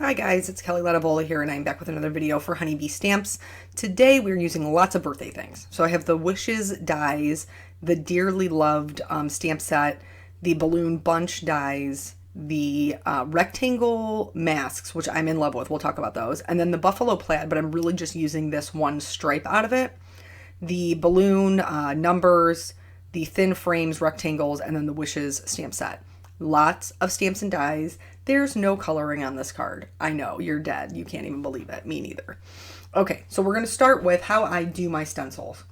Hi guys, it's Kelly Latabola here and I'm back with another video for Honeybee Stamps. Today we're using lots of birthday things. So I have the Wishes dies, the Dearly Loved stamp set, the Balloon Bunch dies, the rectangle masks, which I'm in love with, we'll talk about those, and then the Buffalo Plaid, but I'm really just using this one stripe out of it, the balloon numbers, the thin frames rectangles, and then the Wishes stamp set. Lots of stamps and dies. There's no coloring on this card. I know, you're dead. You can't even believe it. Me neither. Okay, so we're going to start with how I do my stencils.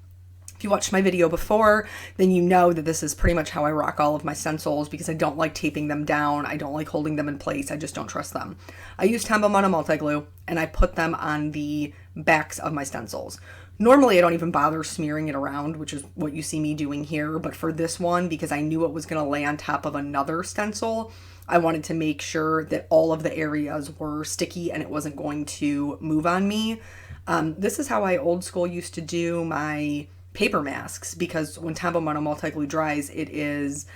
If you watched my video before, then you know that this is pretty much how I rock all of my stencils because I don't like taping them down. I don't like holding them in place. I just don't trust them. I use Tombow Mono multi-glue and I put them on the backs of my stencils. Normally I don't even bother smearing it around, which is what you see me doing here, but for this one, because I knew it was going to lay on top of another stencil, I wanted to make sure that all of the areas were sticky and it wasn't going to move on me. This is how I old school used to do my paper masks, because when Tombow Mono multi-glue dries, it is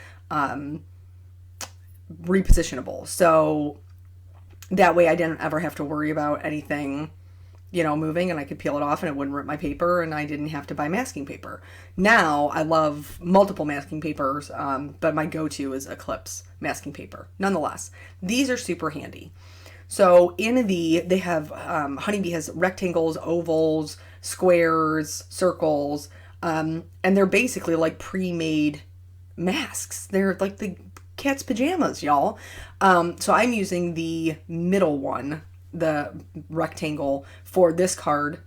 repositionable. So that way I didn't ever have to worry about anything, you know, moving, and I could peel it off and it wouldn't rip my paper and I didn't have to buy masking paper. Now I love multiple masking papers, but my go-to is Eclipse masking paper. Nonetheless, these are super handy. So they have, Honeybee has rectangles, ovals, squares, circles, and they're basically like pre-made masks. They're like the cat's pajamas, y'all. So I'm using the middle one, the rectangle, for this card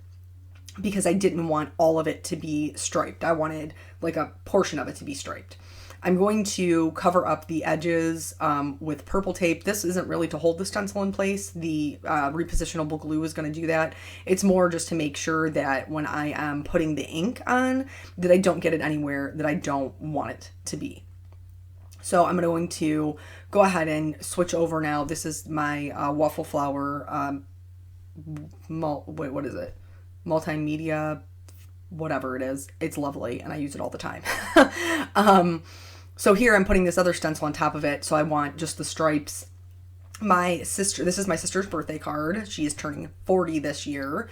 because I didn't want all of it to be striped. I wanted like a portion of it to be striped. I'm going to cover up the edges with purple tape. This isn't really to hold the stencil in place. The repositionable glue is going to do that. It's more just to make sure that when I am putting the ink on, that I don't get it anywhere that I don't want it to be. So I'm going to go ahead and switch over now. This is my waffle flower, what is it? Multimedia, whatever it is. It's lovely and I use it all the time. So here I'm putting this other stencil on top of it. So I want just the stripes. This is my sister's birthday card. She is turning 40 this year.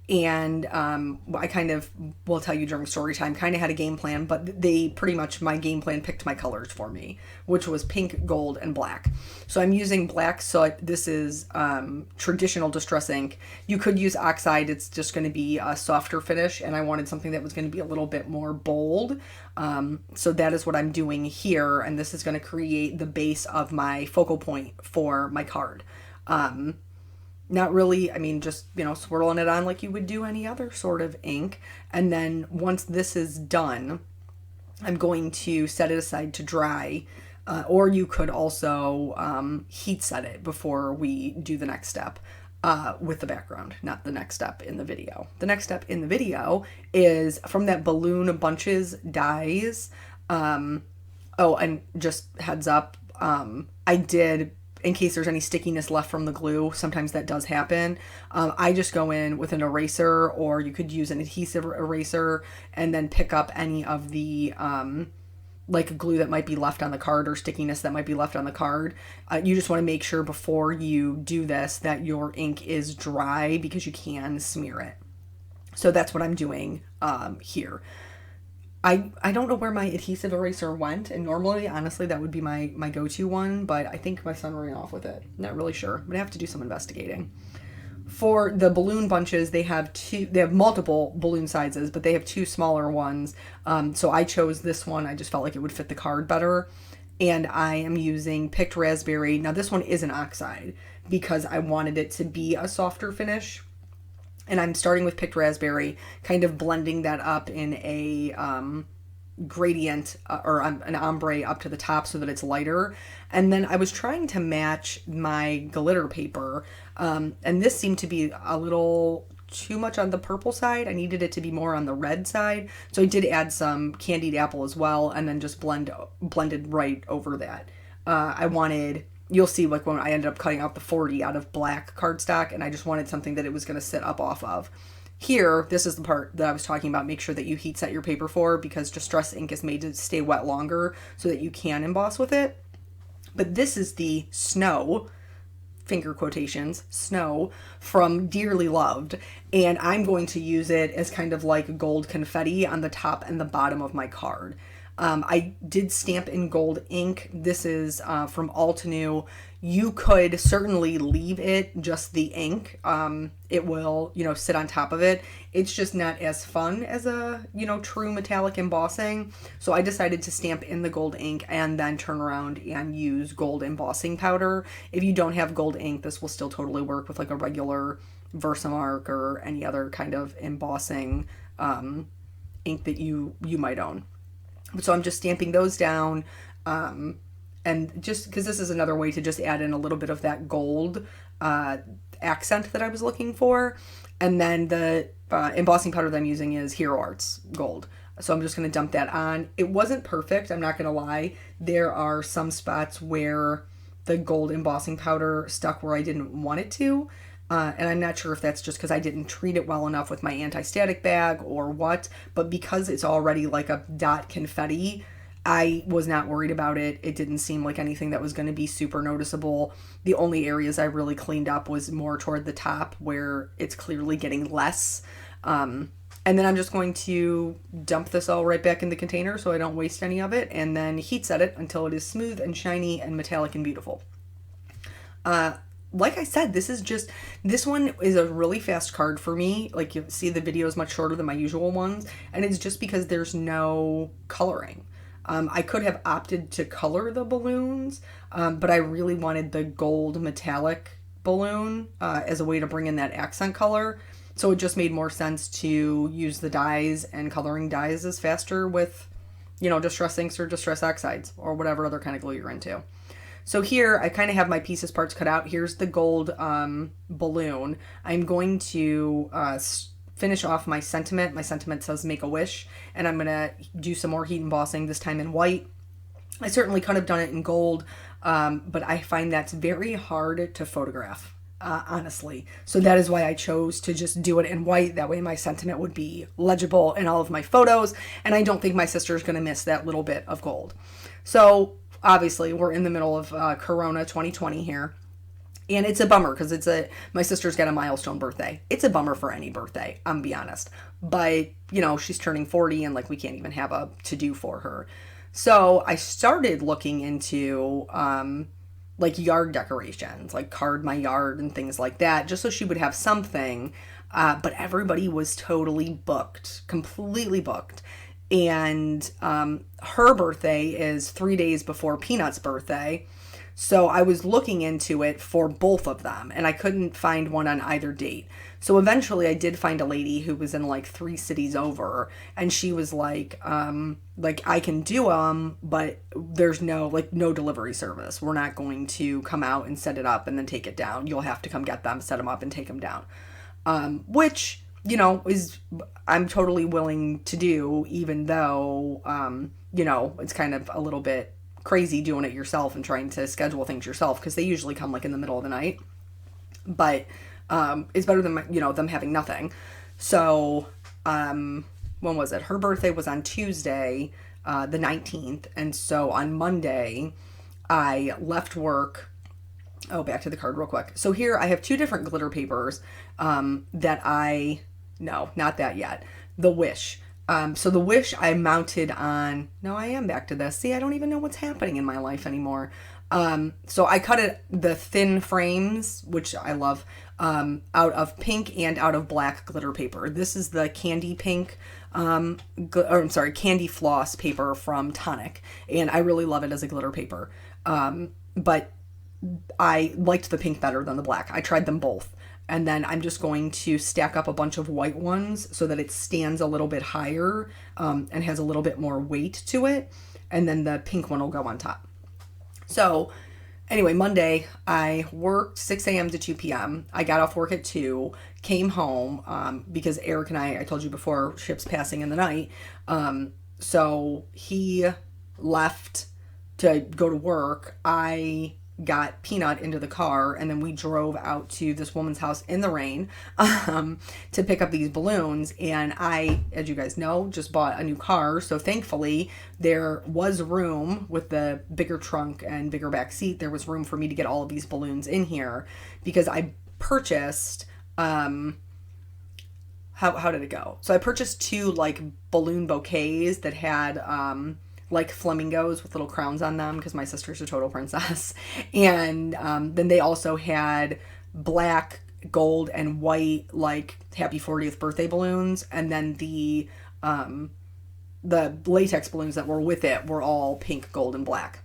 And I kind of will tell you during story time, kind of had a game plan, but they pretty much, my game plan picked my colors for me, which was pink, gold, and black. So I'm using black soot. This is traditional distress ink. You could use oxide. It's just going to be a softer finish, and I wanted something that was going to be a little bit more bold. So that is what I'm doing here, and this is going to create the base of my focal point for my card. Not really, I mean, just, you know, swirling it on like you would do any other sort of ink. And then once this is done, I'm going to set it aside to dry. Or you could also heat set it before we do the next step with the background, not the next step in the video. The next step in the video is from that Balloon Bunches dies. Oh, and just heads up, I did, in case there's any stickiness left from the glue, sometimes that does happen. I just go in with an eraser, or you could use an adhesive eraser and then pick up any of the like glue that might be left on the card or stickiness that might be left on the card. You just want to make sure before you do this that your ink is dry because you can smear it. So that's what I'm doing here. I don't know where my adhesive eraser went, and normally, honestly, that would be my go-to one, but I think my son ran off with it. Not really sure. I'm gonna have to do some investigating. For the balloon bunches, they have multiple balloon sizes, but they have two smaller ones. So I chose this one. I just felt like it would fit the card better. And I am using Picked Raspberry. Now this one is an oxide because I wanted it to be a softer finish. And I'm starting with Picked Raspberry, kind of blending that up in a gradient or an ombre up to the top so that it's lighter. And then I was trying to match my glitter paper. And this seemed to be a little too much on the purple side. I needed it to be more on the red side. So I did add some candied apple as well, and then just blended right over that. You'll see, like, when I ended up cutting out the 40 out of black cardstock, and I just wanted something that it was going to sit up off of. Here, this is the part that I was talking about. Make sure that you heat set your paper for, because distress ink is made to stay wet longer so that you can emboss with it. But this is the snow finger quotations, snow from Dearly Loved, and I'm going to use it as kind of like gold confetti on the top and the bottom of my card. I did stamp in gold ink. This is from Altenew. You could certainly leave it just the ink. It will, sit on top of it. It's just not as fun as a, true metallic embossing. So I decided to stamp in the gold ink and then turn around and use gold embossing powder. If you don't have gold ink, this will still totally work with like a regular Versamark or any other kind of embossing ink that you might own. So I'm just stamping those down, and just because this is another way to just add in a little bit of that gold accent that I was looking for. And then the embossing powder that I'm using is Hero Arts Gold. So I'm just going to dump that on. It wasn't perfect, I'm not going to lie. There are some spots where the gold embossing powder stuck where I didn't want it to. And I'm not sure if that's just because I didn't treat it well enough with my anti-static bag or what, but because it's already like a dot confetti, I was not worried about it. It didn't seem like anything that was going to be super noticeable. The only areas I really cleaned up was more toward the top where it's clearly getting less. And then I'm just going to dump this all right back in the container so I don't waste any of it, and then heat set it until it is smooth and shiny and metallic and beautiful. Like I said, this one is a really fast card for me. Like, you see, the video is much shorter than my usual ones, and it's just because there's no coloring. I could have opted to color the balloons, but I really wanted the gold metallic balloon as a way to bring in that accent color. So it just made more sense to use the dyes, and coloring dyes is faster with, Distress inks or Distress oxides or whatever other kind of glue you're into. So here, I kind of have my pieces parts cut out. Here's the gold balloon. I'm going to finish off my sentiment. My sentiment says Make a Wish, and I'm going to do some more heat embossing, this time in white. I certainly could have done it in gold, but I find that's very hard to photograph, honestly. So that is why I chose to just do it in white. That way my sentiment would be legible in all of my photos, and I don't think my sister's going to miss that little bit of gold. So obviously, we're in the middle of Corona 2020 here, and it's a bummer because my sister's got a milestone birthday. It's a bummer for any birthday, I'm gonna be honest. But, she's turning 40, and like we can't even have a to-do for her. So I started looking into like yard decorations, like card my yard and things like that, just so she would have something. But everybody was totally booked, completely booked. And her birthday is 3 days before Peanut's birthday. So I was looking into it for both of them, and I couldn't find one on either date. So eventually I did find a lady who was in like 3 cities over, and she was like I can do them, but there's no delivery service. We're not going to come out and set it up and then take it down. You'll have to come get them, set them up, and take them down. Which, I'm totally willing to do, even though, it's kind of a little bit crazy doing it yourself and trying to schedule things yourself, because they usually come like in the middle of the night. But it's better than, them having nothing. So when was it? Her birthday was on Tuesday, the 19th. And so on Monday, I left work. Oh, back to the card real quick. So here I have 2 different glitter papers no, not that yet. The Wish. So the Wish I mounted on, no, I am back to this. See, I don't even know what's happening in my life anymore. So I cut the thin frames, which I love, out of pink and out of black glitter paper. This is the candy pink, candy floss paper from Tonic. And I really love it as a glitter paper. But I liked the pink better than the black. I tried them both. And then I'm just going to stack up a bunch of white ones so that it stands a little bit higher and has a little bit more weight to it. And then the pink one will go on top. So anyway, Monday, I worked 6 a.m. to 2 p.m. I got off work at 2, came home because Eric and I told you before, ships passing in the night. So he left to go to work. I got Peanut into the car, and then we drove out to this woman's house in the rain to pick up these balloons. And I, as you guys know, just bought a new car. So thankfully, there was room with the bigger trunk and bigger back seat. There was room for me to get all of these balloons in here because I purchased... How did it go? So I purchased 2 like balloon bouquets that had like flamingos with little crowns on them because my sister's a total princess. And then they also had black, gold, and white like happy 40th birthday balloons. And then the latex balloons that were with it were all pink, gold, and black.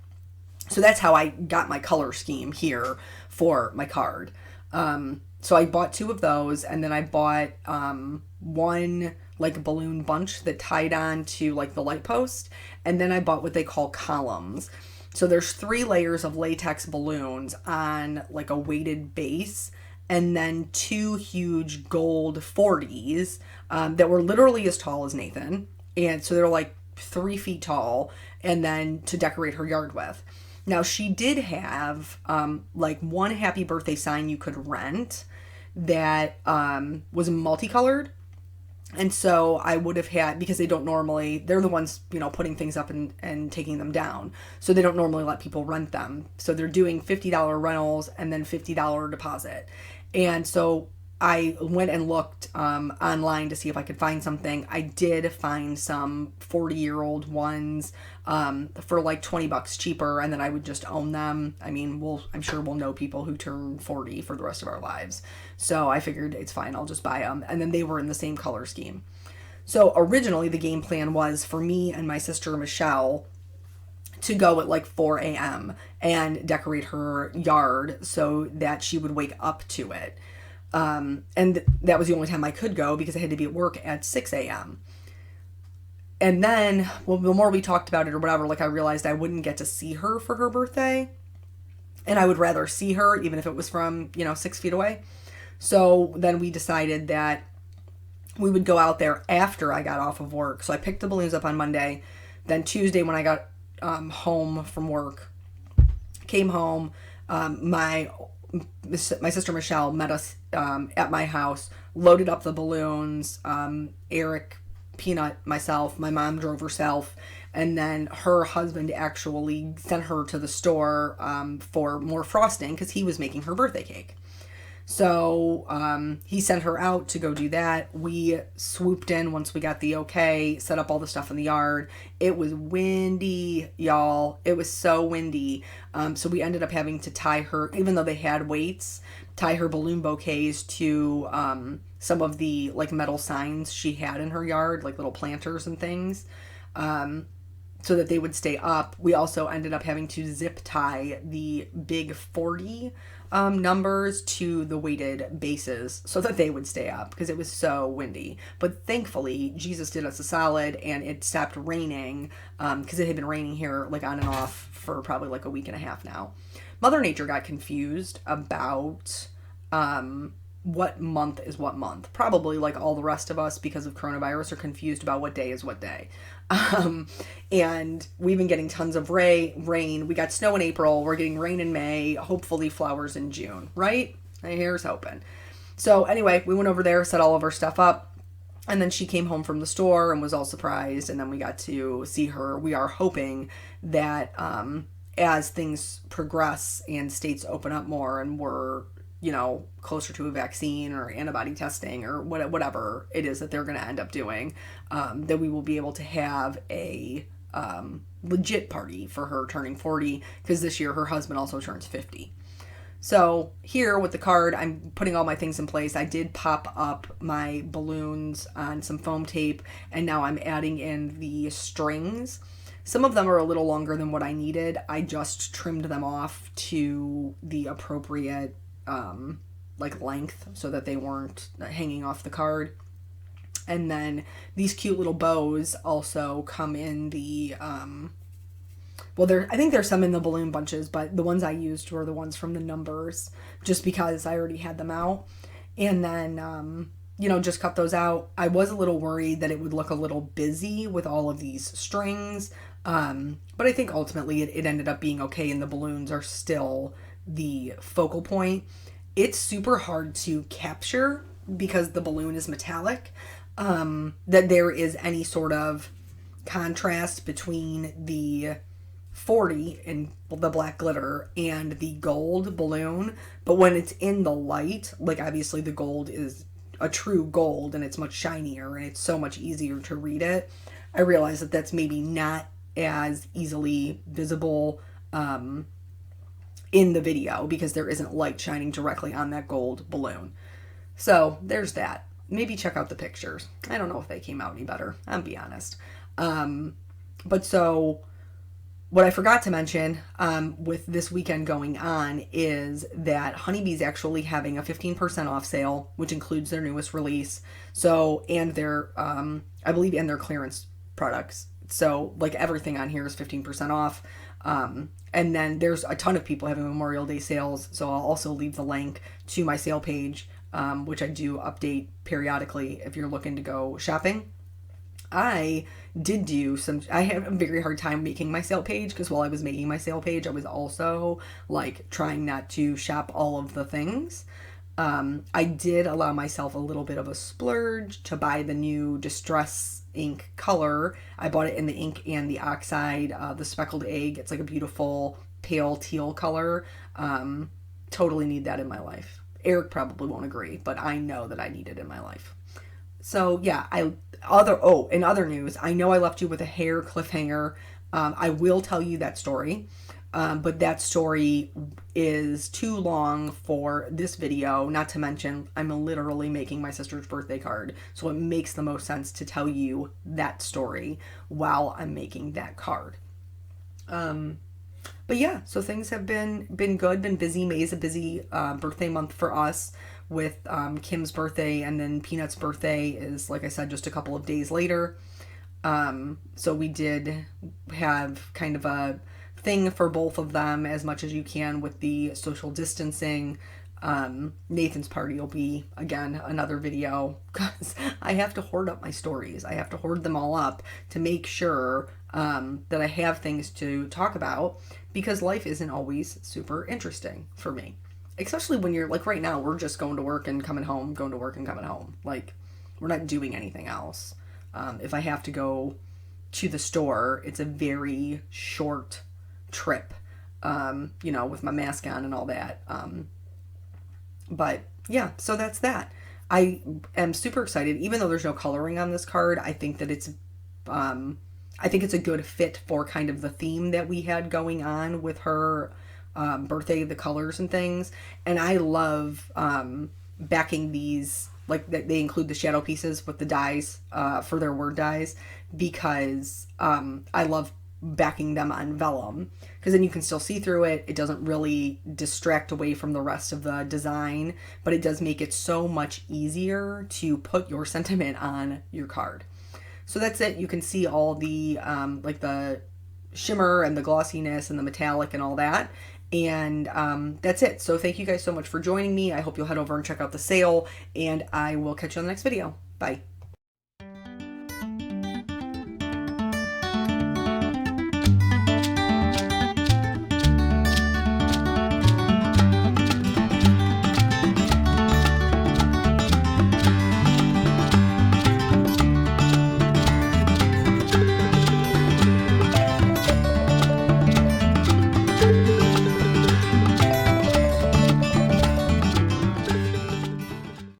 So that's how I got my color scheme here for my card. So I bought 2 of those, and then I bought 1 like balloon bunch that tied on to like the light post, and then I bought what they call columns. So there's 3 layers of latex balloons on like a weighted base, and then 2 huge gold 40s that were literally as tall as Nathan, and so they're like 3 feet tall, and then to decorate her yard with. Now she did have like 1 happy birthday sign you could rent that was multicolored. And so I would have had, because they don't normally, they're the ones, you know, putting things up and taking them down. So they don't normally let people rent them. So they're doing $50 rentals and then $50 deposit. And so I went and looked online to see if I could find something. I did find some 40-year-old ones for like $20 cheaper, and then I would just own them. I mean, I'm sure we'll know people who turn 40 for the rest of our lives. So I figured it's fine, I'll just buy them. And then they were in the same color scheme. So originally the game plan was for me and my sister Michelle to go at like 4 a.m. and decorate her yard so that she would wake up to it. And that was the only time I could go because I had to be at work at 6 a.m. And then, well, the more we talked about it or whatever, like I realized I wouldn't get to see her for her birthday. And I would rather see her even if it was from, 6 feet away. So then we decided that we would go out there after I got off of work. So I picked the balloons up on Monday. Then Tuesday when I got home from work, came home, my sister Michelle met us at my house, loaded up the balloons. Eric, Peanut, myself, my mom drove herself, and then her husband actually sent her to the store for more frosting because he was making her birthday cake. So he sent her out to go do that. We swooped in once we got the okay, set up all the stuff in the yard. It was windy, y'all. It was so windy. So we ended up having to tie her, even though they had weights, tie her balloon bouquets to some of the like metal signs she had in her yard, like little planters and things, so that they would stay up. We also ended up having to zip tie the big 40 numbers to the weighted bases so that they would stay up because it was so windy. But thankfully, Jesus did us a solid and it stopped raining because it had been raining here like on and off for probably like a week and a half now. Mother Nature got confused about what month is what month. Probably like all the rest of us because of coronavirus are confused about what day is what day. And we've been getting tons of rain. We got snow in April. We're getting rain in May. Hopefully flowers in June, right? Here's hoping. So anyway, we went over there, set all of our stuff up. And then she came home from the store and was all surprised. And then we got to see her. We are hoping that as things progress and states open up more and we're, closer to a vaccine or antibody testing or whatever it is that they're going to end up doing, that we will be able to have a legit party for her turning 40 because this year her husband also turns 50. So here with the card, I'm putting all my things in place. I did pop up my balloons on some foam tape, and now I'm adding in the strings. Some of them are a little longer than what I needed. I just trimmed them off to the appropriate length so that they weren't hanging off the card. And then these cute little bows also come in the I think there's some in the balloon bunches, but the ones I used were the ones from the numbers just because I already had them out. And then just cut those out. I was a little worried that it would look a little busy with all of these strings. But I think ultimately it ended up being okay, and the balloons are still the focal point. It's super hard to capture because the balloon is metallic, that there is any sort of contrast between the 40 in the black glitter and the gold balloon. But when it's in the light, like obviously the gold is a true gold and it's much shinier and it's so much easier to read it. I realize that that's maybe not as easily visible in the video because there isn't light shining directly on that gold balloon. So there's that. Maybe check out the pictures. I don't know if they came out any better, I'll be honest. But so what I forgot to mention with this weekend going on is that Honeybee's actually having a 15% off sale, which includes their newest release. So, and their, I believe, and their clearance products. So like everything on here is 15% off. And then there's a ton of people having Memorial Day sales. So I'll also leave the link to my sale page, which I do update periodically if you're looking to go shopping. I have a very hard time making my sale page because while I was making my sale page, I was also like trying not to shop all of the things. I did allow myself a little bit of a splurge to buy the new Distress ink color. I bought it in the ink and the oxide, the speckled egg. It's like a beautiful pale teal color. Totally need that in my life. Eric probably won't agree, but I know that I need it in my life. So yeah, in other news, I know I left you with a hair cliffhanger. I will tell you that story. But that story is too long for this video, not to mention I'm literally making my sister's birthday card. So it makes the most sense to tell you that story while I'm making that card. But yeah, so things have been good, been busy. May is a busy birthday month for us with Kim's birthday, and then Peanut's birthday is, like I said, just a couple of days later. So we did have kind of a thing for both of them as much as you can with the social distancing. Nathan's party will be, again, another video because I have to hoard up my stories. I have to hoard them all up to make sure that I have things to talk about because life isn't always super interesting for me. Especially when you're, like right now, we're just going to work and coming home, going to work and coming home. Like, we're not doing anything else. If I have to go to the store, it's a very short trip, with my mask on and all that. But yeah, so that's that. I am super excited, even though there's no coloring on this card. I think that it's a good fit for kind of the theme that we had going on with her birthday, the colors and things. And I love backing these, like they include the shadow pieces with the dies for their word dies, because I love backing them on vellum because then you can still see through it. It doesn't really distract away from the rest of the design, but it does make it so much easier to put your sentiment on your card. So that's it. You can see all the like the shimmer and the glossiness and the metallic and all that. And that's it. So thank you guys so much for joining me. I hope you'll head over and check out the sale, and I will catch you on the next video. Bye.